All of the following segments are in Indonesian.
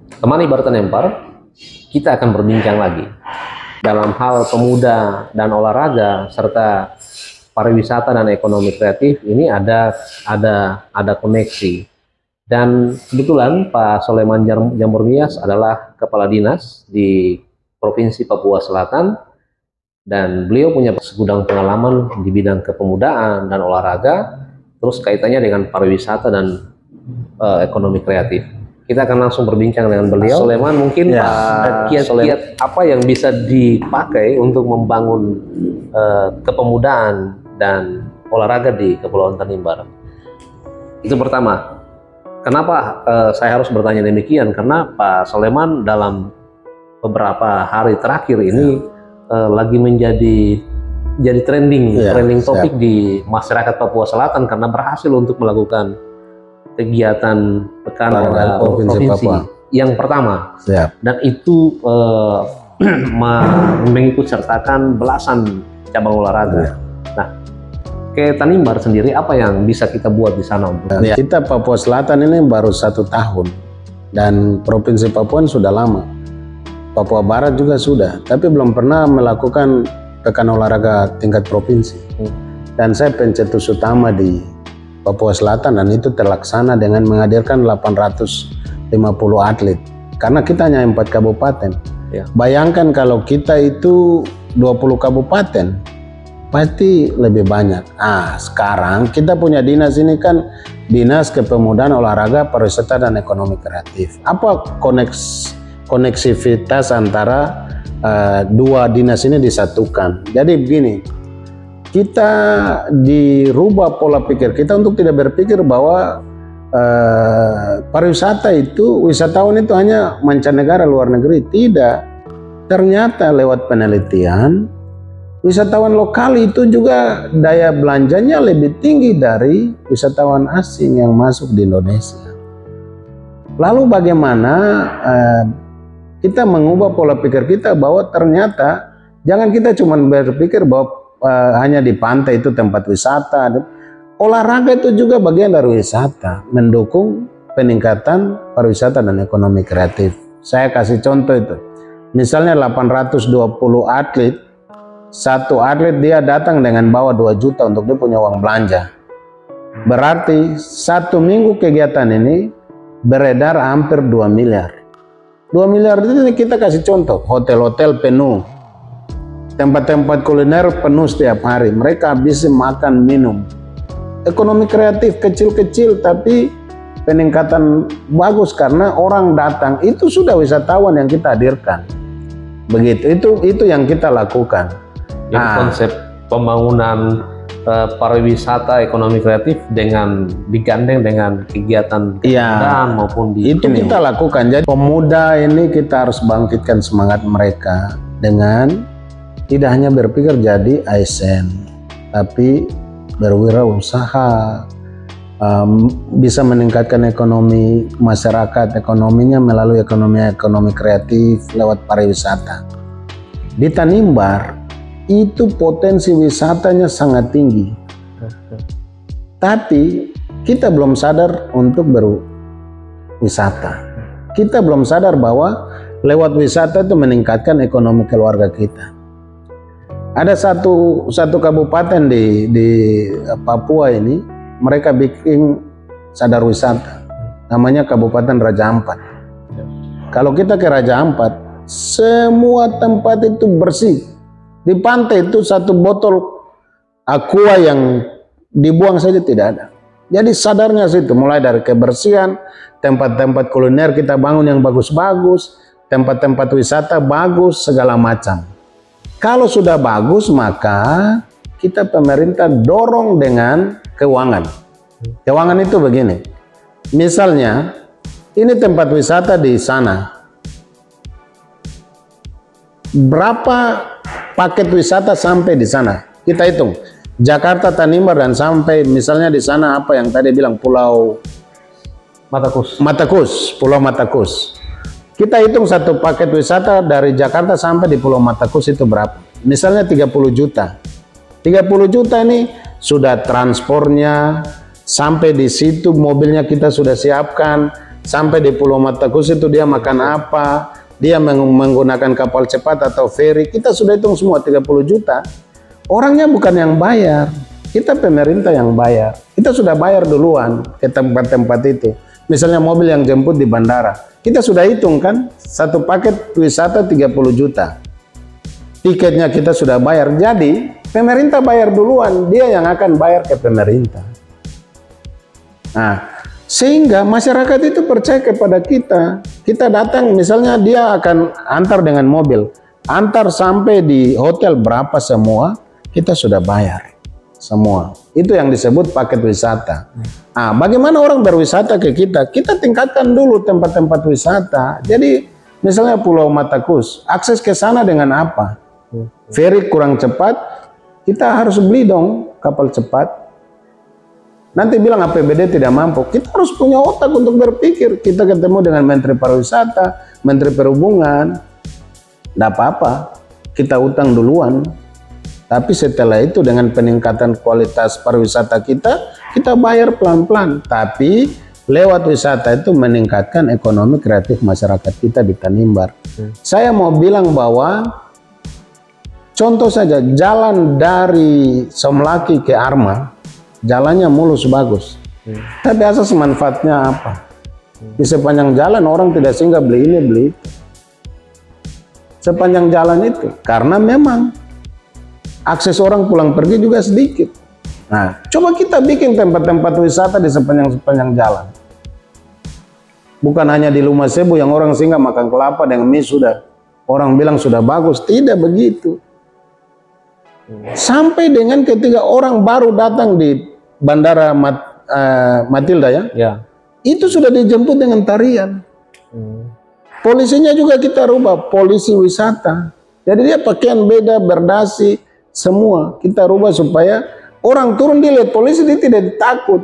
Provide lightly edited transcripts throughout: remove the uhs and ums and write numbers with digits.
Teman Ibarat Tanimbar, kita akan berbincang lagi dalam hal pemuda dan olahraga serta pariwisata dan ekonomi kreatif. Ini ada koneksi. Dan kebetulan Pak Soleman Jambor Mias adalah kepala dinas di Provinsi Papua Selatan, dan beliau punya segudang pengalaman di bidang kepemudaan dan olahraga, terus kaitannya dengan pariwisata dan ekonomi kreatif. Kita akan langsung berbincang dengan beliau. Soleman, mungkin kiat-kiat apa yang bisa dipakai untuk membangun kepemudaan dan olahraga di Kepulauan Tanimbar? Itu pertama. Kenapa saya harus bertanya demikian? Karena Pak Soleman dalam beberapa hari terakhir ini lagi menjadi trending topik di masyarakat Papua Selatan karena berhasil untuk melakukan kegiatan pekan provinsi Papua yang pertama. Dan itu mengikut sertakan belasan cabang olahraga. Nah, ke Tanimbar sendiri apa yang bisa kita buat di sana? Kita Papua Selatan ini baru 1 tahun, dan provinsi Papua sudah lama. Papua Barat juga sudah, tapi belum pernah melakukan pekan olahraga tingkat provinsi. Dan saya pencetus utama di Papua Selatan, dan itu terlaksana dengan menghadirkan 850 atlet. Karena kita hanya 4 kabupaten. Bayangkan kalau kita itu 20 kabupaten, pasti lebih banyak. Sekarang kita punya dinas ini kan Dinas Kepemudaan Olahraga Pariwisata dan Ekonomi Kreatif. Apa koneksivitas antara dua dinas ini disatukan? Jadi begini, kita dirubah pola pikir kita untuk tidak berpikir bahwa pariwisata itu, wisatawan itu hanya mancanegara, luar negeri. Tidak. Ternyata lewat penelitian, wisatawan lokal itu juga daya belanjanya lebih tinggi dari wisatawan asing yang masuk di Indonesia. Lalu bagaimana kita mengubah pola pikir kita bahwa ternyata jangan kita cuma berpikir bahwa hanya di pantai itu tempat wisata. Olahraga itu juga bagian dari wisata, mendukung peningkatan pariwisata dan ekonomi kreatif. Saya kasih contoh itu. Misalnya 820 atlet, satu atlet dia datang dengan bawa 2 juta untuk dia punya uang belanja. Berarti 1 minggu kegiatan ini beredar hampir 2 miliar. 2 miliar itu kita kasih contoh, hotel-hotel penuh. Tempat-tempat kuliner penuh setiap hari, mereka habis makan minum. Ekonomi kreatif kecil-kecil tapi peningkatan bagus karena orang datang, itu sudah wisatawan yang kita hadirkan. Begitu, itu yang kita lakukan. Jadi konsep pembangunan pariwisata ekonomi kreatif dengan digandeng dengan kegiatan kepemudaan maupun di itu kita lakukan. Jadi pemuda ini kita harus bangkitkan semangat mereka dengan tidak hanya berpikir jadi ASN, tapi berwirausaha, bisa meningkatkan ekonomi masyarakat, ekonominya melalui ekonomi kreatif lewat pariwisata. Di Tanimbar itu potensi wisatanya sangat tinggi, tapi kita belum sadar untuk berwisata. Kita belum sadar bahwa lewat wisata itu meningkatkan ekonomi keluarga kita. Ada satu kabupaten di Papua ini, mereka bikin sadar wisata, namanya Kabupaten Raja Ampat. Kalau kita ke Raja Ampat, semua tempat itu bersih. Di pantai itu 1 botol aqua yang dibuang saja tidak ada. Jadi sadarnya situ, mulai dari kebersihan, tempat-tempat kuliner kita bangun yang bagus-bagus, tempat-tempat wisata bagus, segala macam. Kalau sudah bagus, maka kita pemerintah dorong dengan keuangan. Keuangan itu begini, misalnya ini tempat wisata di sana, berapa paket wisata sampai di sana? Kita hitung Jakarta, Tanimbar, dan sampai misalnya di sana apa yang tadi bilang Pulau Matakus, Pulau Matakus. Kita hitung 1 paket wisata dari Jakarta sampai di Pulau Matakus itu berapa? Misalnya 30 juta. 30 juta ini sudah transportnya, sampai di situ mobilnya kita sudah siapkan, Sampai di Pulau Matakus itu dia makan apa, dia menggunakan kapal cepat atau ferry, kita sudah hitung semua 30 juta. Orangnya bukan yang bayar, kita pemerintah yang bayar. Kita sudah bayar duluan ke tempat-tempat itu. Misalnya mobil yang jemput di bandara, kita sudah hitung kan, satu paket wisata 30 juta. Tiketnya kita sudah bayar, jadi pemerintah bayar duluan, dia yang akan bayar ke pemerintah. Nah, sehingga masyarakat itu percaya kepada kita. Kita datang, misalnya dia akan antar dengan mobil, antar sampai di hotel berapa semua, kita sudah bayar semua. Itu yang disebut paket wisata. Nah, bagaimana orang berwisata ke kita? Kita tingkatkan dulu tempat-tempat wisata. Jadi, misalnya Pulau Matakus, akses ke sana dengan apa? Ferry kurang cepat, kita harus beli dong kapal cepat. Nanti bilang APBD tidak mampu, kita harus punya otak untuk berpikir. Kita ketemu dengan Menteri Pariwisata, Menteri Perhubungan, tidak apa-apa, kita utang duluan. Tapi setelah itu dengan peningkatan kualitas pariwisata kita bayar pelan-pelan. Tapi lewat wisata itu meningkatkan ekonomi kreatif masyarakat kita di Tanimbar. Saya mau bilang bahwa contoh saja, jalan dari Somlaki ke Arma, jalannya mulus bagus. Tapi asas manfaatnya apa? Di sepanjang jalan orang tidak singgah beli ini, beli itu. Sepanjang jalan itu, karena memang akses orang pulang pergi juga sedikit. Nah, coba kita bikin tempat-tempat wisata di sepanjang jalan. Bukan hanya di Lumah Sebu yang orang singgah makan kelapa dengan mie sudah. Orang bilang sudah bagus, tidak begitu. Sampai dengan ketika orang baru datang di Bandara Matilda ya, itu sudah dijemput dengan tarian. Polisinya juga kita rubah, polisi wisata. Jadi dia pakaian beda, berdasi, semua kita rubah supaya orang turun dia lihat polisi dia tidak takut.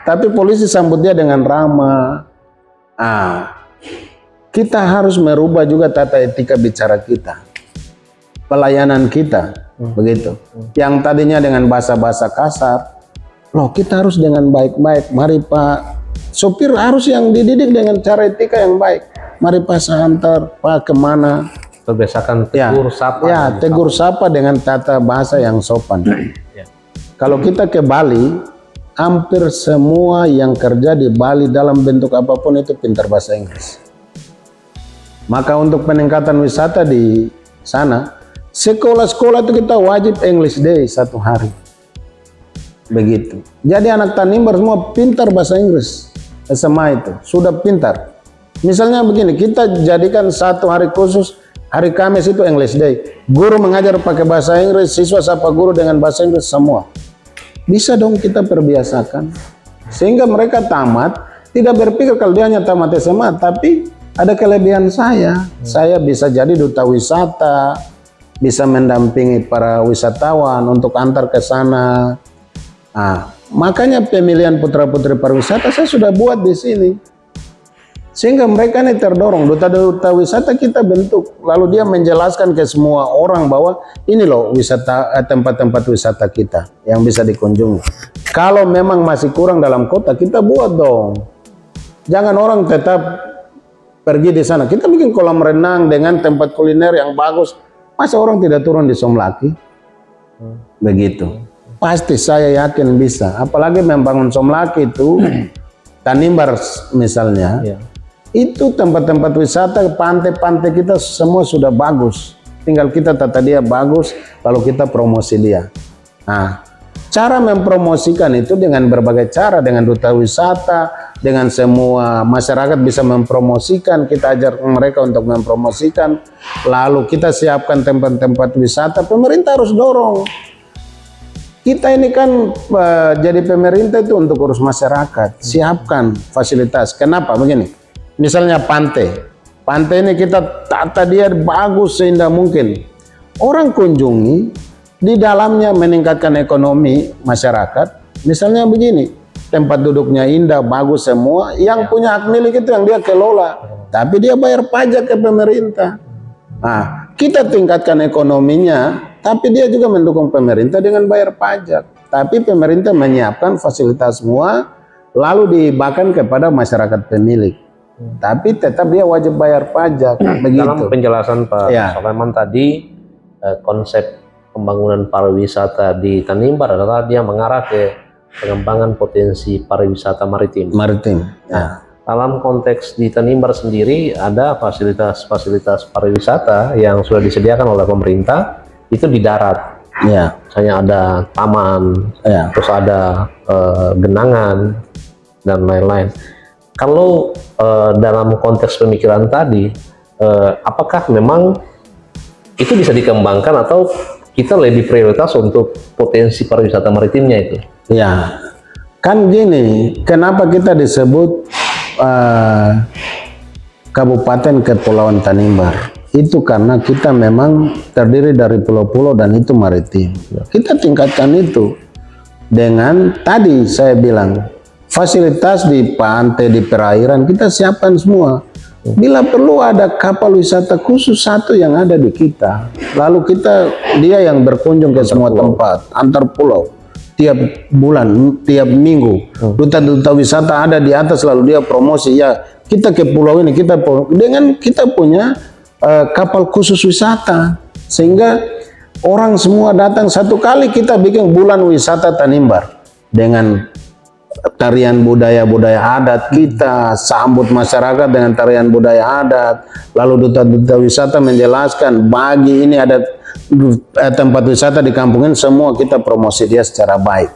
Tapi polisi sambut dia dengan ramah. Kita harus merubah juga tata etika bicara kita. Pelayanan kita, begitu. Yang tadinya dengan bahasa-bahasa kasar, loh kita harus dengan baik-baik. Mari Pak, sopir harus yang dididik dengan cara etika yang baik. Mari Pak saya antar, Pak kemana? Terbiasakan tegur sapa. Ya, tegur sapa dengan tata bahasa yang sopan. Kalau kita ke Bali, hampir semua yang kerja di Bali dalam bentuk apapun itu pintar bahasa Inggris. Maka untuk peningkatan wisata di sana, sekolah-sekolah itu kita wajib English Day 1 hari. Begitu. Jadi anak Tanimbar semua pintar bahasa Inggris. SMA itu sudah pintar. Misalnya begini, kita jadikan 1 hari khusus, hari Kamis itu English Day. Guru mengajar pakai bahasa Inggris, siswa sapa guru dengan bahasa Inggris semua. Bisa dong kita perbiasakan. Sehingga mereka tamat, tidak berpikir kalau dia hanya tamat SMA, tapi ada kelebihan saya. Saya bisa jadi duta wisata, bisa mendampingi para wisatawan untuk antar ke sana. Makanya pemilihan putra-putri pariwisata saya sudah buat di sini. Sehingga mereka ini terdorong, duta-duta wisata kita bentuk. Lalu dia menjelaskan ke semua orang bahwa ini loh wisata, tempat-tempat wisata kita yang bisa dikunjungi. Kalau memang masih kurang dalam kota, kita buat dong. Jangan orang tetap pergi di sana. Kita bikin kolam renang dengan tempat kuliner yang bagus. Masa orang tidak turun di Somlaki? Begitu. Pasti saya yakin bisa. Apalagi membangun Somlaki itu, Tanimbar misalnya. Itu tempat-tempat wisata, pantai-pantai kita semua sudah bagus. Tinggal kita tata dia bagus, lalu kita promosi dia. Nah, cara mempromosikan itu dengan berbagai cara, dengan duta wisata, dengan semua masyarakat bisa mempromosikan, kita ajar mereka untuk mempromosikan, lalu kita siapkan tempat-tempat wisata, pemerintah harus dorong. Kita ini kan jadi pemerintah itu untuk urus masyarakat, siapkan fasilitas. Kenapa? Begini. Misalnya pantai ini kita tata dia bagus seindah mungkin. Orang kunjungi, di dalamnya meningkatkan ekonomi masyarakat. Misalnya begini, tempat duduknya indah, bagus semua. Yang punya hak milik itu yang dia kelola, tapi dia bayar pajak ke pemerintah. Nah, kita tingkatkan ekonominya, tapi dia juga mendukung pemerintah dengan bayar pajak. Tapi pemerintah menyiapkan fasilitas semua, lalu dihibahkan kepada masyarakat pemilik. Tapi tetap dia wajib bayar pajak. Begitu. Dalam penjelasan Pak Ya. Soleman tadi, konsep pembangunan pariwisata di Tanimbar adalah dia mengarah ke pengembangan potensi pariwisata maritim. Maritim. Ya. Dalam konteks di Tanimbar sendiri ada fasilitas-fasilitas pariwisata yang sudah disediakan oleh pemerintah itu di darat. Ya. Misalnya ada taman, Ya. terus ada genangan dan lain-lain. Kalau dalam konteks pemikiran tadi, apakah memang itu bisa dikembangkan atau kita lebih prioritas untuk potensi pariwisata maritimnya itu? Ya, kan gini, kenapa kita disebut Kabupaten Kepulauan Tanimbar? Itu karena kita memang terdiri dari pulau-pulau dan itu maritim. Kita tingkatkan itu dengan tadi saya bilang fasilitas di pantai, di perairan kita siapkan semua. Bila perlu ada kapal wisata khusus satu yang ada di kita, lalu dia yang berkunjung ke semua tempat antar pulau tiap bulan, tiap minggu. Duta-duta wisata ada di atas, lalu dia promosi ya kita ke pulau ini, dengan kita punya kapal khusus wisata, sehingga orang semua datang. Satu kali kita bikin bulan wisata Tanimbar dengan tarian budaya-budaya adat, kita sambut masyarakat dengan tarian budaya adat, lalu duta-duta wisata menjelaskan bagi ini ada tempat wisata di kampung ini, semua kita promosi dia secara baik.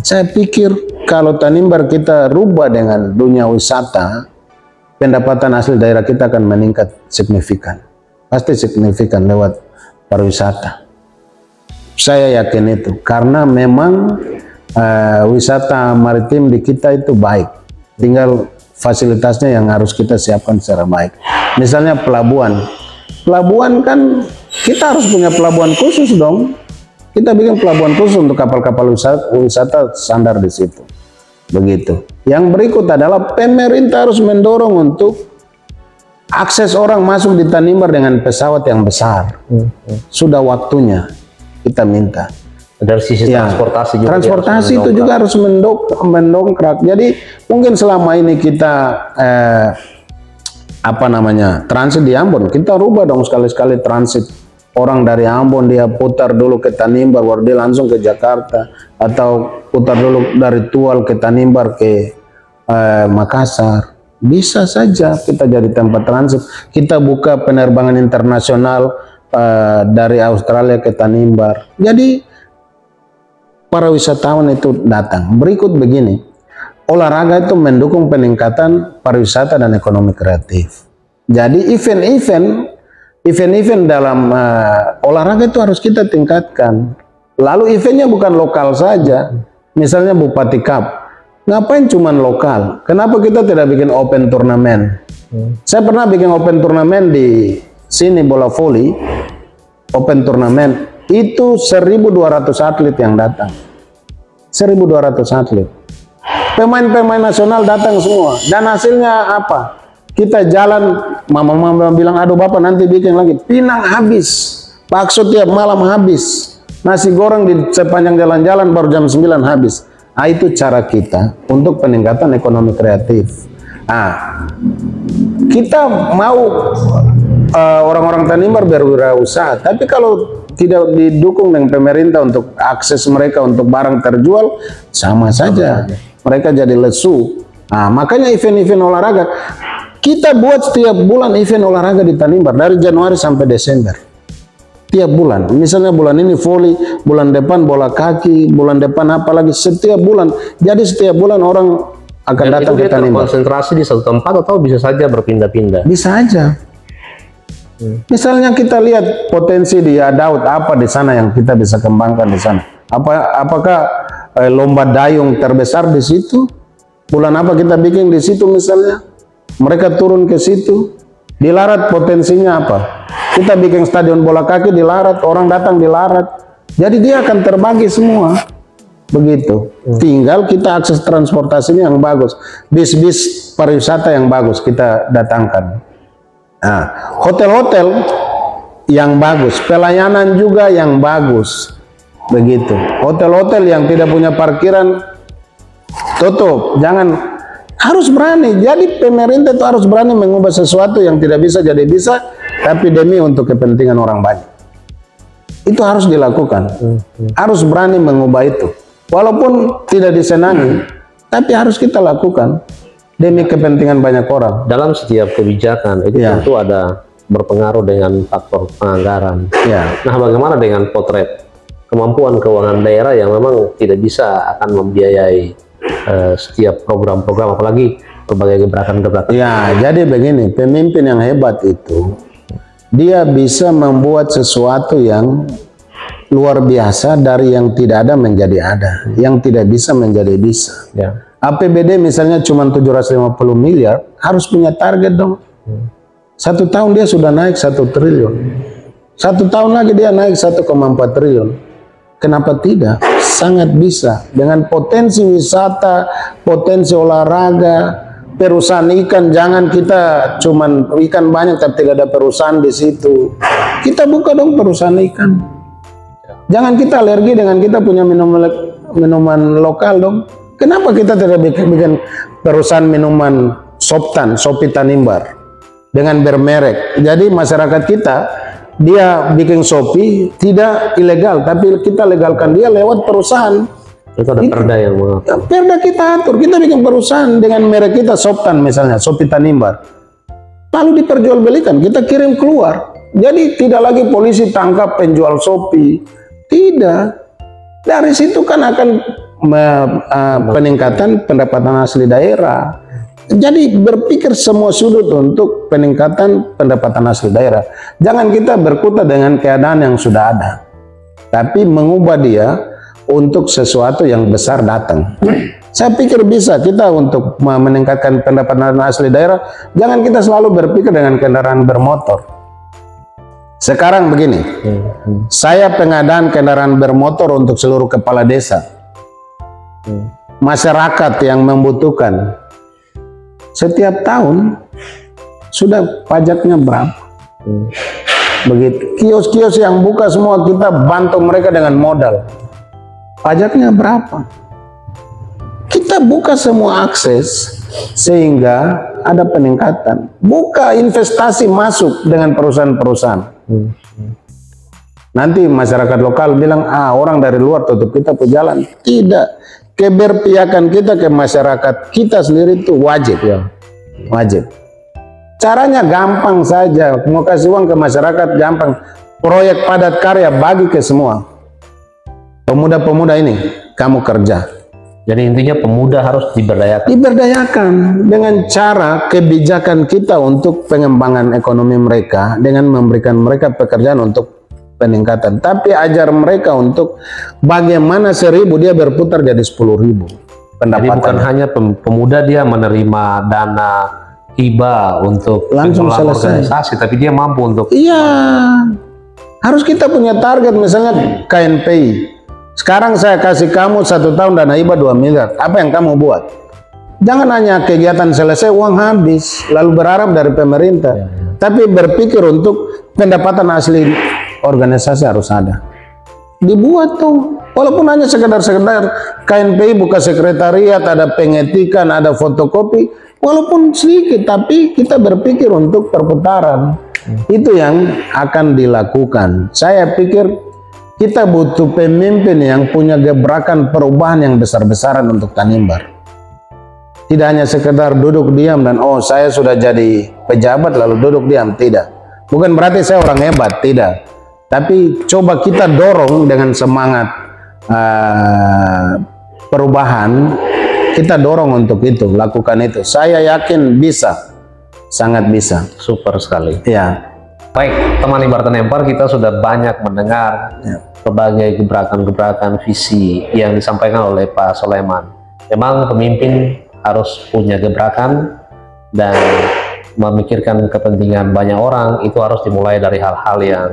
Saya pikir kalau Tanimbar kita rubah dengan dunia wisata, pendapatan asli daerah kita akan meningkat signifikan, pasti signifikan lewat pariwisata. Saya yakin itu karena memang wisata maritim di kita itu baik, tinggal fasilitasnya yang harus kita siapkan secara baik. Misalnya pelabuhan kan kita harus punya pelabuhan khusus dong. Kita bikin pelabuhan khusus untuk kapal-kapal wisata standar di situ. Begitu. Yang berikut adalah pemerintah harus mendorong untuk akses orang masuk di Tanimbar dengan pesawat yang besar. Sudah waktunya kita minta. Dari sisi transportasi juga. Transportasi itu juga harus mendongkrak. Jadi mungkin selama ini kita transit di Ambon, kita rubah dong sekali-sekali transit. Orang dari Ambon dia putar dulu ke Tanimbar, baru dia langsung ke Jakarta, atau putar dulu dari Tual ke Tanimbar ke Makassar. Bisa saja kita jadi tempat transit. Kita buka penerbangan internasional dari Australia ke Tanimbar. Jadi para wisatawan itu datang. Berikut begini, olahraga itu mendukung peningkatan pariwisata dan ekonomi kreatif. Jadi event-event dalam olahraga itu harus kita tingkatkan. Lalu eventnya bukan lokal saja. Misalnya Bupati Cup, ngapain cuman lokal? Kenapa kita tidak bikin open turnamen? Saya pernah bikin open turnamen di sini, bola voli, open turnamen. Itu 1.200 atlet yang datang. 1.200 atlet. Pemain-pemain nasional datang semua. Dan hasilnya apa? Kita jalan, mama-mama bilang, aduh bapak nanti bikin lagi. Pinang habis. Bakso tiap malam habis. Nasi goreng di sepanjang jalan-jalan baru jam 9 habis. Nah, itu cara kita untuk peningkatan ekonomi kreatif. Nah, kita mau orang-orang Tanimbar berwirausaha, tapi kalau tidak didukung dengan pemerintah untuk akses mereka untuk barang terjual, sama saja mereka jadi lesu. Nah, makanya event-event olahraga kita buat setiap bulan, event olahraga di Tanimbar dari Januari sampai Desember. Tiap bulan, misalnya bulan ini voli, bulan depan bola kaki, bulan depan apa lagi, setiap bulan. Jadi setiap bulan orang akan datang ke Tanimbar. Konsentrasi di satu tempat atau bisa saja berpindah-pindah? Bisa aja. Misalnya kita lihat potensi di Daud apa di sana yang kita bisa kembangkan di sana. Apakah lomba dayung terbesar di situ? Bulan apa kita bikin di situ misalnya? Mereka turun ke situ. Di Larat potensinya apa? Kita bikin stadion bola kaki di Larat, orang datang di Larat. Jadi dia akan terbagi semua. Begitu. Tinggal kita akses transportasinya yang bagus. Bis-bis pariwisata yang bagus kita datangkan. Nah, hotel-hotel yang bagus, pelayanan juga yang bagus. Begitu. Hotel-hotel yang tidak punya parkiran tutup, jangan, harus berani. Jadi pemerintah itu harus berani mengubah sesuatu yang tidak bisa jadi bisa, tapi demi untuk kepentingan orang banyak. Itu harus dilakukan. Harus berani mengubah itu. Walaupun tidak disenangi, tapi harus kita lakukan demi kepentingan banyak orang. Dalam setiap kebijakan itu tentu ada berpengaruh dengan faktor penganggaran. Nah, bagaimana dengan potret kemampuan keuangan daerah yang memang tidak bisa akan membiayai setiap program-program, apalagi berbagai gebrakan-gebrakan? Ya, jadi begini, pemimpin yang hebat itu dia bisa membuat sesuatu yang luar biasa dari yang tidak ada menjadi ada, yang tidak bisa menjadi bisa. APBD misalnya cuma 750 miliar, harus punya target dong. 1 tahun dia sudah naik 1 triliun. 1 tahun lagi dia naik 1,4 triliun. Kenapa tidak? Sangat bisa. Dengan potensi wisata, potensi olahraga, perusahaan ikan, jangan kita cuman ikan banyak tapi tidak ada perusahaan di situ. Kita buka dong perusahaan ikan. Jangan kita alergi dengan kita punya minuman lokal dong. Kenapa kita tidak bikin perusahaan minuman Soptan, Sopi Tanimbar dengan bermerek? Jadi masyarakat kita, dia bikin Shopee tidak ilegal, tapi kita legalkan dia lewat perusahaan. Itu ada perda yang mengatur. Perda kita atur, kita bikin perusahaan dengan merek kita Soptan misalnya, Shopee Tanimbar. Lalu diperjualbelikan, kita kirim keluar. Jadi tidak lagi polisi tangkap penjual Shopee. Tidak. Dari situ kan akan peningkatan pendapatan asli daerah. Jadi berpikir semua sudut untuk peningkatan pendapatan asli daerah. Jangan kita berkutat dengan keadaan yang sudah ada, tapi mengubah dia untuk sesuatu yang besar datang. Saya pikir bisa kita untuk meningkatkan pendapatan asli daerah. Jangan kita selalu berpikir dengan kendaraan bermotor. Sekarang begini, saya pengadaan kendaraan bermotor untuk seluruh kepala desa. Masyarakat yang membutuhkan setiap tahun sudah pajaknya berapa? Begitu. Kios-kios yang buka semua kita bantu mereka dengan modal. Pajaknya berapa? Kita buka semua akses sehingga ada peningkatan. Buka investasi masuk dengan perusahaan-perusahaan. Nanti masyarakat lokal bilang, orang dari luar tutup kita pejalan. Tidak. Keberpihakan kita ke masyarakat kita sendiri itu wajib. Wajib. Caranya gampang saja. Mau kasih uang ke masyarakat gampang. Proyek padat karya bagi ke semua. Pemuda-pemuda ini kamu kerja. Jadi intinya pemuda harus diberdayakan. Diberdayakan dengan cara kebijakan kita untuk pengembangan ekonomi mereka, dengan memberikan mereka pekerjaan untuk peningkatan. Tapi ajar mereka untuk bagaimana 1.000 dia berputar jadi 10.000 pendapatan. Jadi bukan hanya pemuda dia menerima dana hibah untuk langsung selesai organisasi, tapi dia mampu untuk. Iya, harus kita punya target. Misalnya KNPI, sekarang saya kasih kamu 1 tahun dana hibah 2 miliar. Apa yang kamu buat? Jangan hanya kegiatan selesai uang habis lalu berharap dari pemerintah, tapi berpikir untuk pendapatan asli organisasi harus ada. Dibuat tuh, walaupun hanya sekedar KNPI buka sekretariat, ada pengetikan, ada fotokopi, walaupun sedikit, tapi kita berpikir untuk perputaran. Itu yang akan dilakukan. Saya pikir kita butuh pemimpin yang punya gebrakan perubahan yang besar-besaran untuk Tanimbar. Tidak hanya sekedar duduk diam dan saya sudah jadi pejabat lalu duduk diam, tidak. Bukan berarti saya orang hebat, tidak. Tapi coba kita dorong dengan semangat perubahan, kita dorong untuk itu, lakukan itu. Saya yakin bisa, sangat bisa. Super sekali. Ya. Baik, teman Imbar Tanimbar, kita sudah banyak mendengar berbagai gebrakan-gebrakan visi yang disampaikan oleh Pak Soleman. Memang pemimpin harus punya gebrakan dan memikirkan kepentingan banyak orang. Itu harus dimulai dari hal-hal yang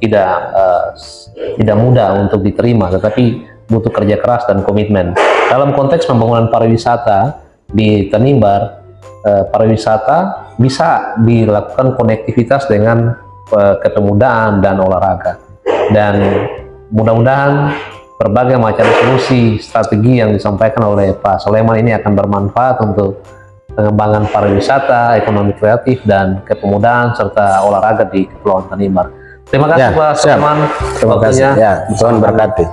tidak mudah untuk diterima, tetapi butuh kerja keras dan komitmen. Dalam konteks pembangunan pariwisata di Tanimbar, pariwisata bisa dilakukan konektivitas dengan kepemudaan dan olahraga. Dan mudah-mudahan berbagai macam solusi strategi yang disampaikan oleh Pak Soleman ini akan bermanfaat untuk pengembangan pariwisata, ekonomi kreatif, dan kepemudaan serta olahraga di Kepulauan Tanimbar. Terima kasih Pak Soleman. Terima kasih. Ya, Tuhan berkati.